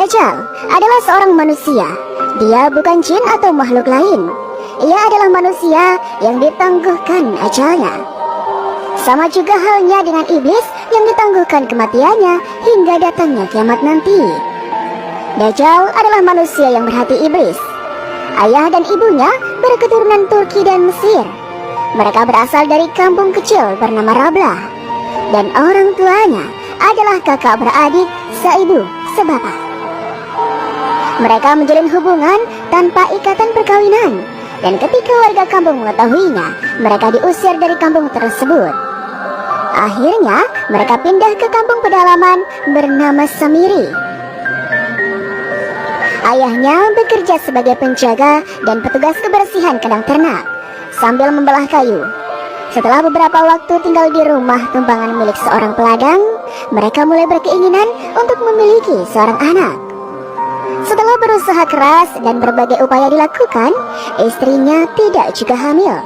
Dajjal adalah seorang manusia. Dia bukan jin atau makhluk lain. Ia adalah manusia yang ditangguhkan ajalnya. Sama juga halnya dengan iblis yang ditangguhkan kematiannya hingga datangnya kiamat nanti. Dajjal adalah manusia yang berhati iblis. Ayah dan ibunya berketurunan Turki dan Mesir. Mereka berasal dari kampung kecil bernama Rablah. Dan orang tuanya adalah kakak beradik seibu sebapak. Mereka menjalin hubungan tanpa ikatan perkawinan. Dan ketika warga kampung mengetahuinya, mereka diusir dari kampung tersebut. Akhirnya, mereka pindah ke kampung pedalaman bernama Samiri. Ayahnya bekerja sebagai penjaga dan petugas kebersihan kandang ternak sambil membelah kayu. Setelah beberapa waktu tinggal di rumah tumpangan milik seorang peladang, mereka mulai berkeinginan untuk memiliki seorang anak. Setelah berusaha keras dan berbagai upaya dilakukan, istrinya tidak juga hamil.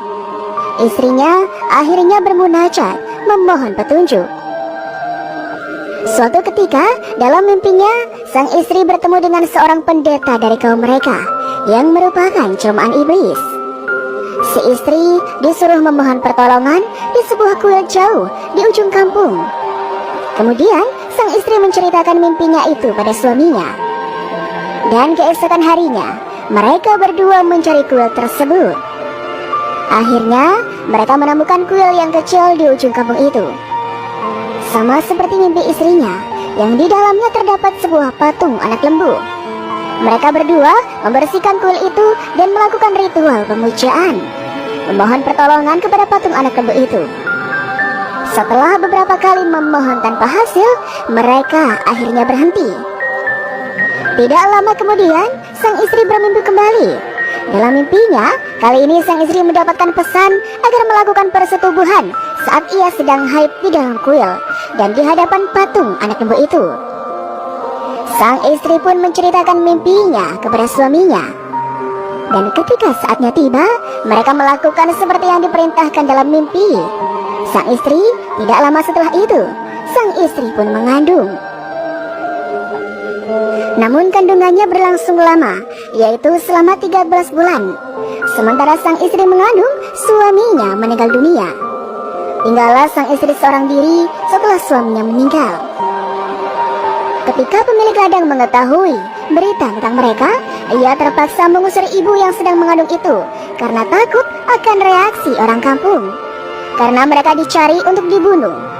Istrinya akhirnya bermunajat memohon petunjuk. Suatu ketika, dalam mimpinya, sang istri bertemu dengan seorang pendeta dari kaum mereka yang merupakan jelmaan iblis. Si istri disuruh memohon pertolongan di sebuah kuil jauh di ujung kampung. Kemudian, sang istri menceritakan mimpinya itu pada suaminya. Dan keesokan harinya, mereka berdua mencari kuil tersebut. Akhirnya, mereka menemukan kuil yang kecil di ujung kampung itu. Sama seperti mimpi istrinya, yang di dalamnya terdapat sebuah patung anak lembu. Mereka berdua membersihkan kuil itu dan melakukan ritual pemujaan, memohon pertolongan kepada patung anak lembu itu. Setelah beberapa kali memohon tanpa hasil, mereka akhirnya berhenti. Tidak lama kemudian, sang istri bermimpi kembali. Dalam mimpinya, kali ini sang istri mendapatkan pesan agar melakukan persetubuhan saat ia sedang haid di dalam kuil dan di hadapan patung anak lembu itu. Sang istri pun menceritakan mimpinya kepada suaminya. Dan ketika saatnya tiba, mereka melakukan seperti yang diperintahkan dalam mimpi. Sang istri tidak lama setelah itu, sang istri pun mengandung. Namun kandungannya berlangsung lama, yaitu selama 13 bulan. Sementara sang istri mengandung, suaminya meninggal dunia. Tinggallah sang istri seorang diri setelah suaminya meninggal. Ketika pemilik ladang mengetahui berita tentang mereka, ia terpaksa mengusir ibu yang sedang mengandung itu karena takut akan reaksi orang kampung. Karena mereka dicari untuk dibunuh.